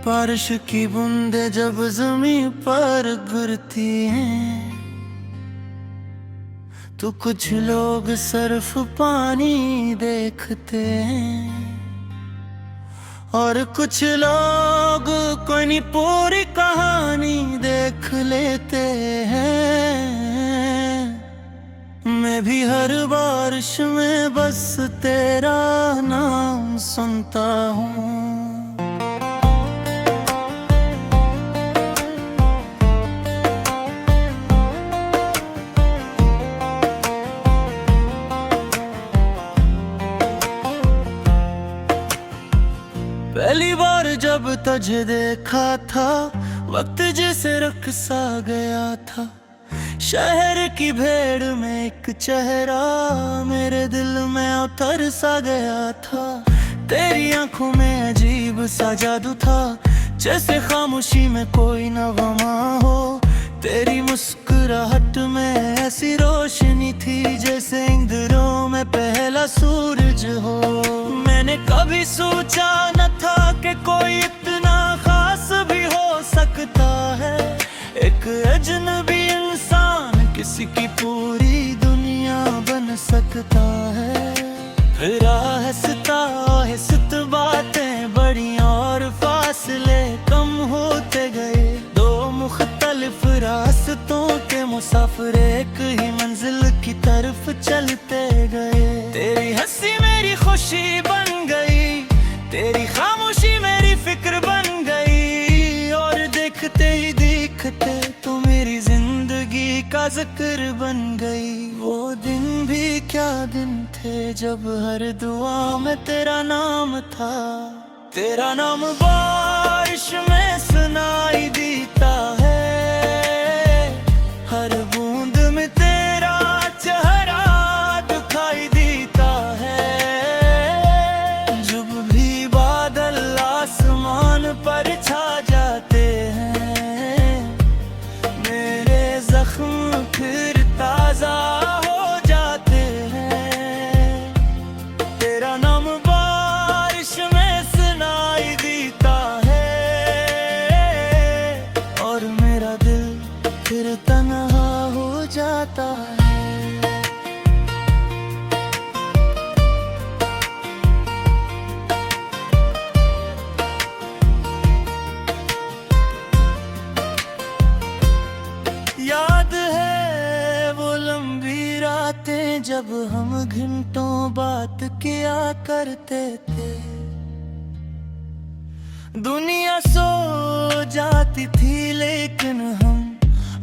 बारिश की बूंदें जब जमीन पर गिरती हैं, तो कुछ लोग सिर्फ पानी देखते हैं और कुछ लोग कोई नहीं पूरी कहानी देख लेते हैं। मैं भी हर बारिश में बस तेरा नाम सुनता हूँ। पहली बार जब तुझे देखा था, वक्त जैसे रुक सा गया था। शहर की भीड़ में एक चेहरा मेरे दिल में उतर सा गया था। तेरी आंखों में अजीब सा जादू था, जैसे खामोशी में कोई नगमा हो। तेरी मुस्कुराहट में ऐसी रोशनी थी, जैसे इंद्रों में पहला सूरज हो। मैंने कभी सोचा न था कि कोई इतना खास भी हो सकता है। एक अजनबी इंसान किसी की पूरी दुनिया बन सकता है। फिर आहिस्ता आहिस्ता बातें बढ़ी और फासले कम होते गए। दो मुख्तलिफ रास्तों के मुसाफिर एक ही मंजिल की तरफ चलते गए। तेरी हंसी मेरी खुशी बन गई, तेरी खामोशी मेरी फिक्र बन गई। और देखते ही देखते तो मेरी जिंदगी का जिक्र बन गई। वो दिन भी क्या दिन थे जब हर दुआ में तेरा नाम था। तेरा नाम बारिश में सुनाई देता है, हर बूंद में तेरा चेहरा दिखाई देता है। जब भी बादल आसमान पर छा जाते हैं, मेरे जख्म फिर ताजा हो जाते हैं। तेरा नाम बारिश में सुनाई देता है, और मेरा दिल फिर तन्हा हो जाता है। याद है वो लंबी रातें जब हम घंटों बात किया करते थे। दुनिया सो जाती थी लेकिन हम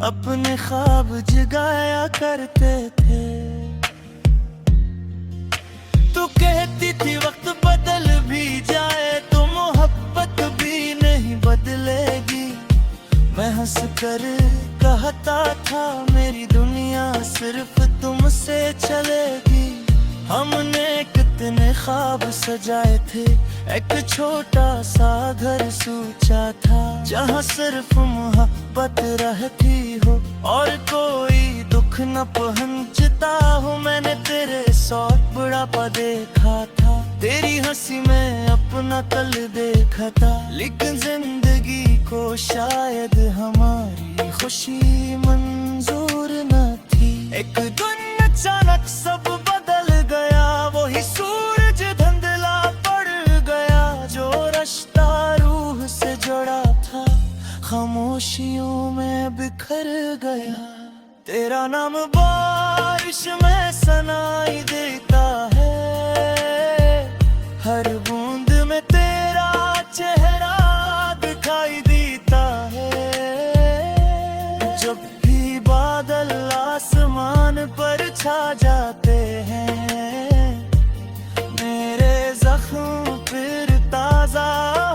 अपने ख्वाब जगाया करते थे। तू कहती थी वक्त बदल भी जाए तो मोहब्बत भी नहीं बदलेगी। मैं हंस कर कहता था मेरी दुनिया सिर्फ तुमसे चलेगी। हमने कितने ख्वाब सजाए थे, एक छोटा सा घर सोचा था, जहाँ सिर्फ मोहब्बत रहती हो और कोई दुख न पहुंचता हो। मैंने तेरे साथ बुढ़ापा देखा था, तेरी हंसी में अपना कल देखा था। लेकिन जिंदगी को शायद हमारी खुशी मंजूर न थी। एक दिन अचानक सब बदल गया, वही सूरज धुंधला पड़ गया। जो रिश्ता रूह से जुड़ा था, खामोशियों में बिखर गया। तेरा नाम बारिश में सुनाई देता है, हर बूंद में तेरा चेहरा दिखाई देता है। जब भी बादल आसमान पर छा जाते हैं, मेरे जख्म फिर ताजा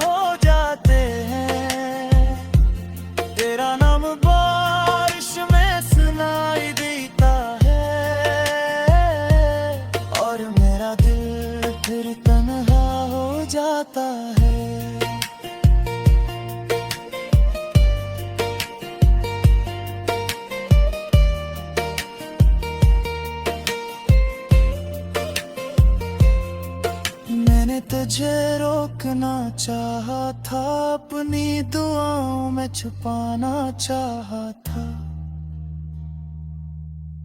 हो जाते हैं। तेरा नाम बारिश में सुनाई देता है, और मेरा दिल फिर तन्हा हो जाता है। मैंने तुझ तुझे रोकना चाहा था, अपनी दुआओं में छुपाना चाहा था,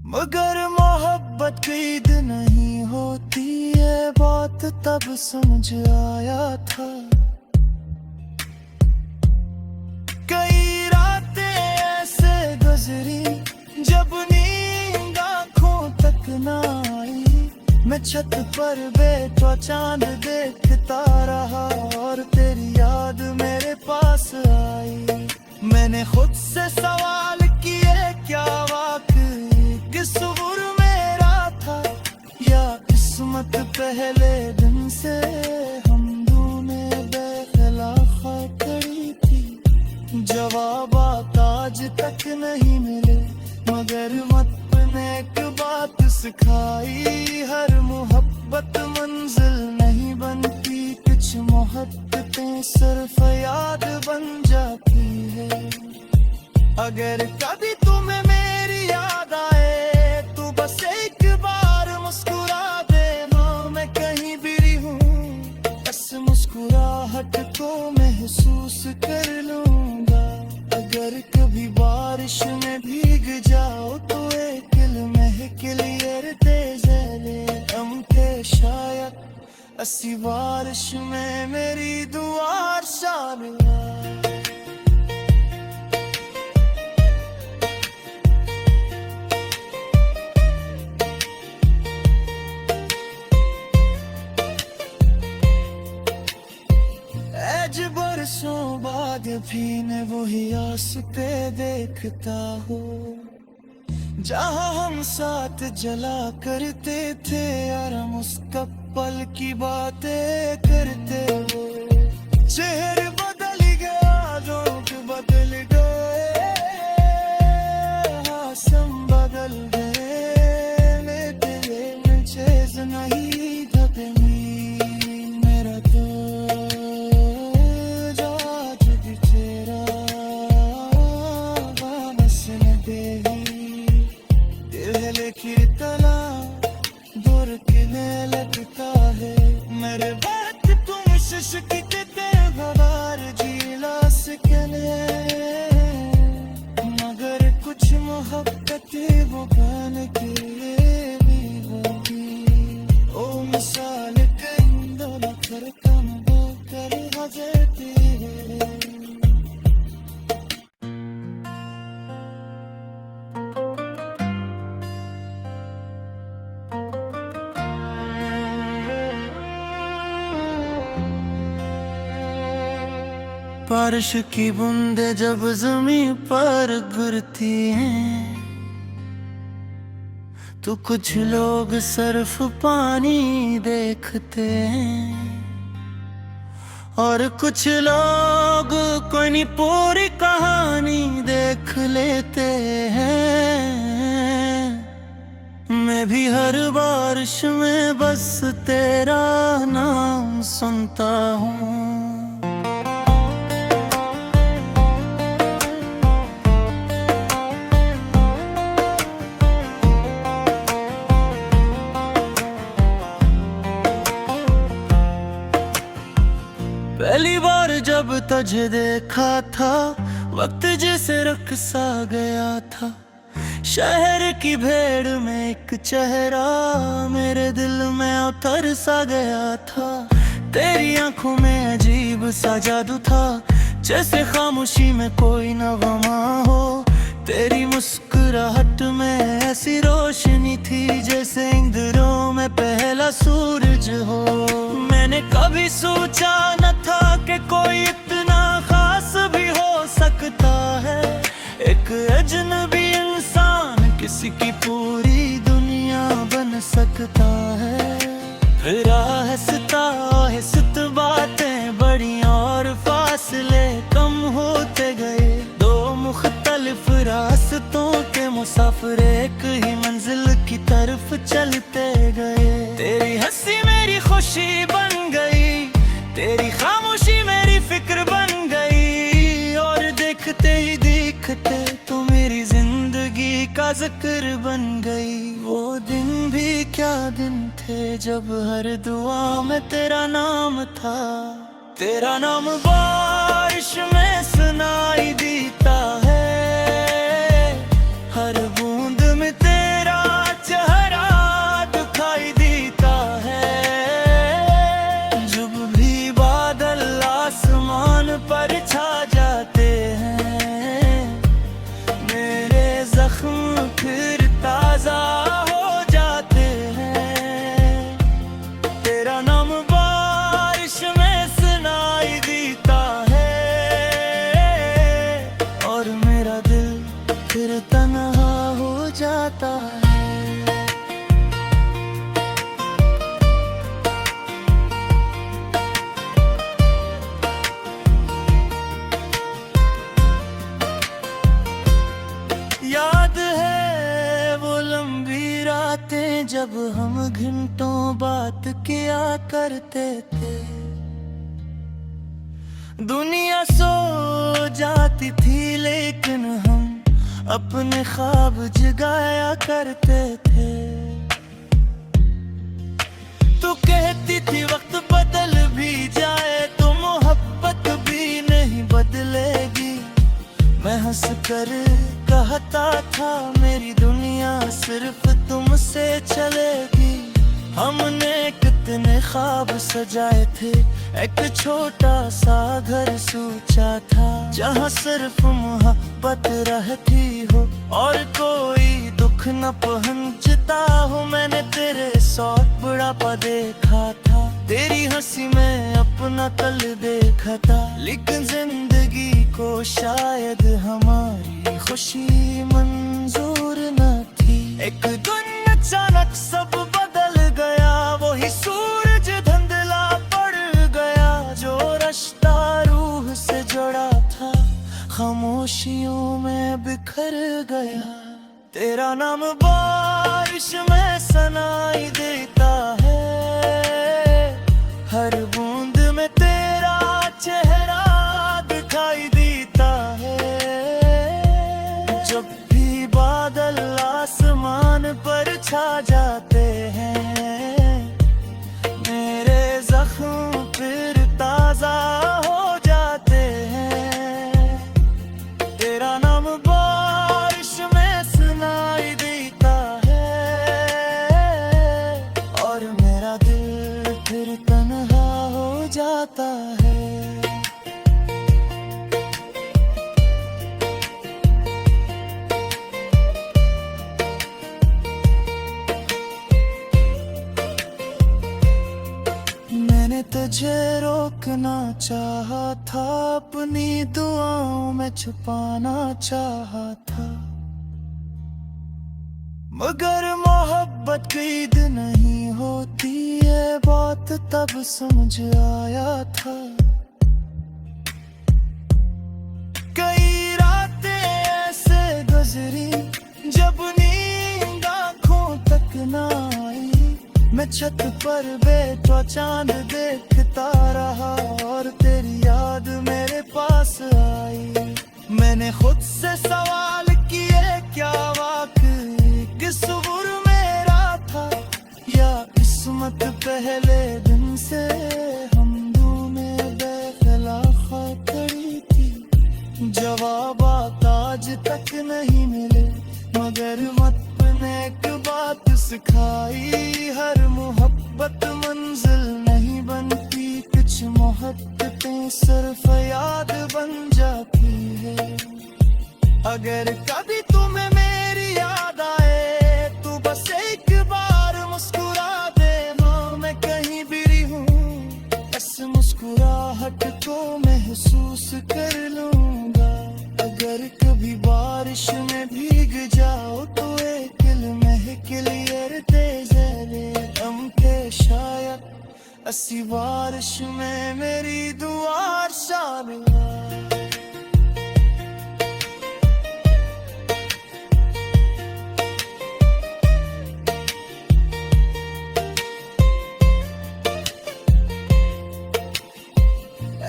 मगर मोहब्बत की ईद नहीं होती, ये बात तब समझ आया था। कई रातें ऐसे गुजरी जब नींद आँखों तक ना आई, मैं छत पर बैठा चांद देखता रहा और तेरी याद मेरे पास आई। मैंने खुद से सवाल किए, क्या वाकई किस्मत मेरा था या किस्मत पहले दिन से हम दोनों बेखलाफा खड़ी थी। जवाब आज तक नहीं मिले, मगर अपने एक बात सिखाई, हर मोहब्बत मंजिल नहीं बनती, कुछ मोहब्बतें सिर्फ याद बन जाती है। अगर कभी तुम्हें मेरी याद आए तो बस एक बार मुस्कुरा देना, मैं कहीं भी हूँ बस मुस्कुराहट को महसूस कर लूँगा। अगर कभी बारिश में भीग जाओ तो एक क्लियर तेज़ले हम के शायद असी बारिश में मेरी दुआ शामिल। आज बरसों बाद भी मैं वही आसते देखता हूँ, जहाँ हम साथ जला करते थे यार, हम उस कपल की बातें करते हो। चेहरे बदल गया, लोग बदल गए, मौसम बदल गए, मेरे चेज नहीं धकनी मेरा तो जाज भी तेरा बसने दे कितना दूर किने लगता है, मेरे बात तुम शिशकिते भवार जिला सकने, मगर कुछ मोहब्बत वो बन के भी होगी। ओ मिसाल कंदोला कर कम वो कर हजरती है। बारिश की बूंदे जब ज़मीं पर गिरती हैं तो कुछ लोग सिर्फ पानी देखते हैं, और कुछ लोग कोई नहीं पूरी कहानी देख लेते हैं। मैं भी हर बारिश में बस तेरा नाम सुनता हूँ। पहली बार जब तुझे देखा था, वक्त जैसे रख सा गया था, शहर की भीड़ में एक चेहरा मेरे दिल में उतर सा गया था। तेरी आंखों में अजीब सा जादू था, जैसे खामोशी में कोई नगमा हो। तेरी मुस्कुराहट में ऐसी रोशनी थी जैसे इंद्रों में पहला सूरज हो। मैंने कभी सोचा न था कि कोई इतना खास भी हो सकता है, एक अजनबी इंसान किसी की पूरी दुनिया बन सकता है। फिर आहिस्ता आहिस्ता बातें बढ़ी और फासले कम होते गए, दो मुख्तलिफ रास्तों के मुसाफिर एक ही मंजिल की तरफ चलते गए। तेरी हंसी मेरी खुशी बन गई, तेरी खामोशी मेरी फिक्र बन गई, और देखते ही देखते तो मेरी जिंदगी का जिक्र बन गई। वो दिन भी क्या दिन थे जब हर दुआ में तेरा नाम था। तेरा नाम बारिश में सुनाई देता है, हर बूंद में तेरा चेहरा दिखाई देता है। जब भी बादल आसमान पर छा जाते हैं, मेरे जख्म फिर ताजा हो जाते हैं। तेरा नाम बारिश में सुनाई देता है, और मेरा दिल फिर तन्हा हो जाता है। याद है वो लंबी रातें जब हम घंटों बात किया करते थे। दुनिया सो जाती थी लेकिन हम अपने ख्वाब जगाया करते थे। तू कहती थी वक्त बदल भी जाए तो मोहब्बत भी नहीं बदलेगी। मैं हंस कर कहता था मेरी दुनिया सिर्फ तुमसे चलेगी। हमने कितने ख्वाब सजाए थे, एक छोटा सा घर सोचा था जहाँ सिर्फ मोहब्बत रहती हो और कोई दुख न पहुंचता हो। मैंने तेरे साथ बुढ़ापा देखा था, तेरी हंसी में अपना कल देखा था। लेकिन जिंदगी को शायद हमारी खुशी मंजूर न थी। एक दिन अचानक सब बदल गया, वही सूरज धुंधला पड़ गया जो रिश्ता रूह से जुड़ा था, खामोशियों में बिखर गया। तेरा नाम बारिश में सुनाई देता है, हर बूंद में तेरा चेहरा दिखाई देता है। जब भी बादल आसमान पर छा जाते हैं, मेरे जख्म फिर ताजा हो जाते हैं। तेरा नाम बारिश में सुनाई देता है, और मेरा दिल फिर तन्हा हो जाता है। मैंने तुझे रोकना चाहा था, अपनी दुआओं में छुपाना चाहा था, मगर मोहब्बत कैद नहीं होती ये बात तब समझ आया था। कई रातें ऐसे गुजरी जब नींद आँखों तक ना आई। मैं छत पर बैठा चांद देखता रहा और तेरी याद मेरे पास आई। मैंने खुद से सवाल किए, क्या वाकई कसूर मेरा था या किस्मत पहले दिन से हम में बेखलाफा खड़ी थी। जवाब आज तक नहीं मिले, मगर मत ने एक बात सिखाई, हर मोहब्बत मंजिल नहीं बनती, कुछ मोहब्बतें सिर्फ याद बन जाती है। अगर कभी तुम्हें मेरी याद आए तो बस एक बार मुस्कुरा देना। मैं कहीं भी हूँ बस मुस्कुराहट को महसूस कर लूंगा। अगर कभी बारिश में भीग जाओ तो एक क्लियर तेज़रे हम थे शायद ऐसी बारिश में मेरी दुआ शामिल।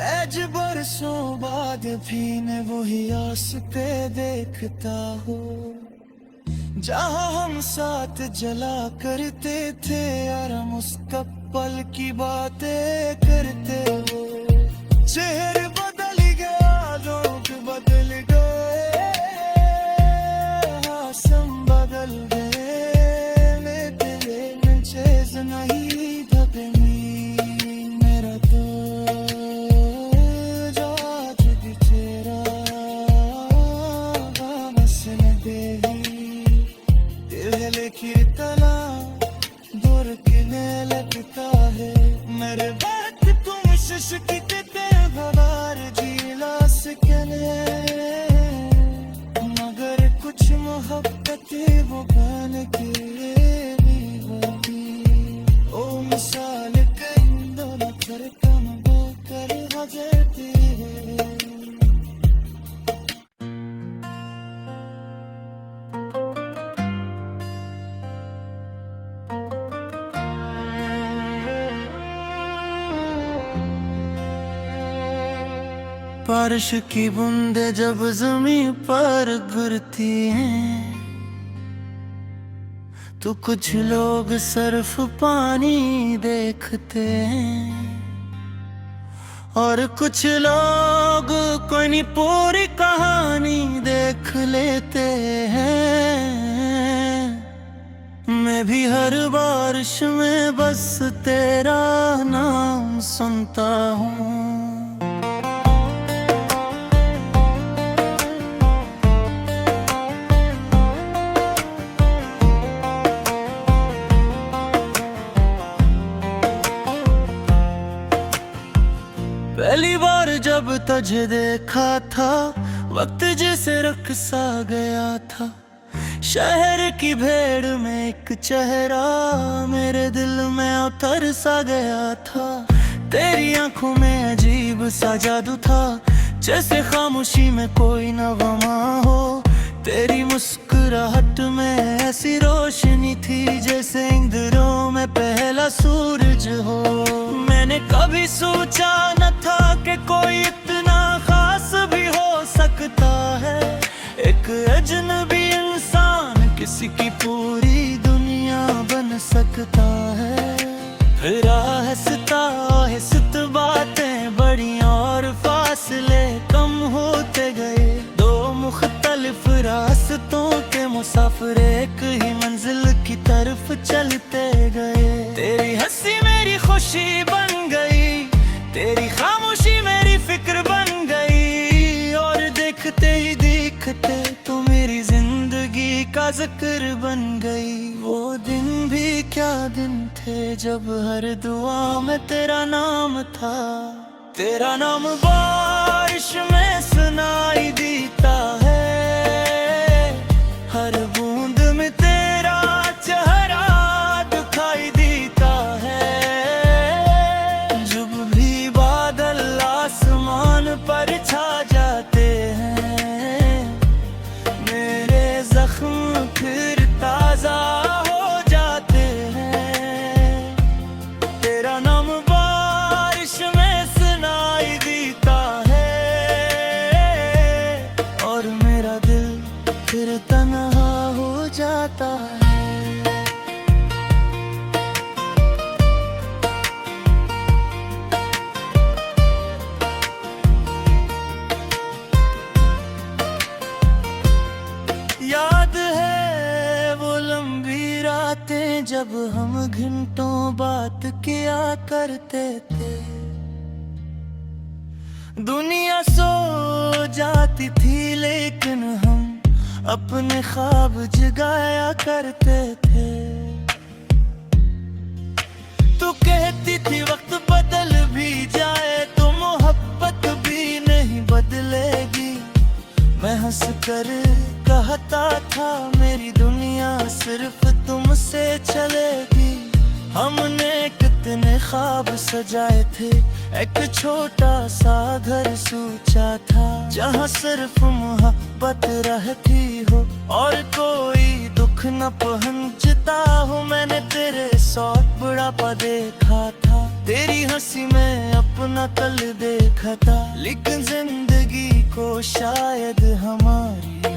आज बरसों बाद भी मैं वही आस पे देखता हूँ, जहाँ हम साथ जला करते थे यार, हम उसका पल की बातें करते हो। चेहरे बदल गया, लोग बदल गए, मौसम बदल गए, मेरे चेज नहीं दबनी मेरा तो जात दी चेहरा बसने दे लिखी तना दूर किने लगता है मेरे बात तुम शिशकीते भवार जीला सकने, मगर कुछ मोहब्बत वो बन के भी होती। ओ मिसाल कंदो न कर कम वो कर हजरती है। बारिश की बूंदे जब जमीन पर गिरती हैं, तो कुछ लोग सिर्फ पानी देखते हैं, और कुछ लोग कोई नहीं पूरी कहानी देख लेते हैं। मैं भी हर बारिश में बस तेरा नाम सुनता हूँ। पहली बार जब तुझे देखा था, वक्त जैसे रख सा गया था। शहर की भीड़ में एक चेहरा मेरे दिल में उतर सा गया था। तेरी आंखों में अजीब सा जादू था, जैसे खामोशी में कोई नगमा हो। तेरी मुस्कुराहट में ऐसी रोशनी थी, जैसे इंद्रों में पहला सूरज हो। मैंने कभी सोचा न था कि कोई इतना खास भी हो सकता है। एक अजनबी इंसान किसी की पूरी दुनिया बन सकता है। फिर आहिस्ता आहिस्ता बातें बड़ी और फासले कम होते गए। दो मुख्तलिफ रास्तों के मुसाफिर एक ही मंजिल की तरफ चलते गए। तेरी हंसी मेरी खुशी बन गई, तेरी खामोशी मेरी फिक्र बन गई, और देखते ही देखते तो मेरी जिंदगी का जिक्र बन गई। वो दिन भी क्या दिन थे जब हर दुआ में तेरा नाम था। तेरा नाम बारिश में सुनाई देता है, हर बूंद में तेरा चेहरा दिखाई देता है। जब भी बादल आसमान पर छा जाते हैं, मेरे जख्म फिर ताजा हो जाते हैं। तेरा नाम बारिश में सुनाई देता है, और मेरा दिल फिर तन्हा हो जाता है। याद है वो लंबी रातें जब हम घंटों बात किया करते थे। दुनिया सो जाती थी लेकिन हम अपने ख्वाब जगाया करते थे। तू कहती थी वक्त बदल भी जाए तो मोहब्बत भी नहीं बदलेगी। मैं हंस कर कहता था मेरी दुनिया सिर्फ तुमसे चलेगी। हमने कितने ख्वाब सजाए थे, एक छोटा सा घर सोचा था, जहाँ सिर्फ मोहब्बत रहती हो और कोई दुख न पहुंचता हो। मैंने तेरे साथ बुढ़ापा देखा था, तेरी हंसी में अपना कल देखा था, लेकिन जिंदगी को शायद हमारी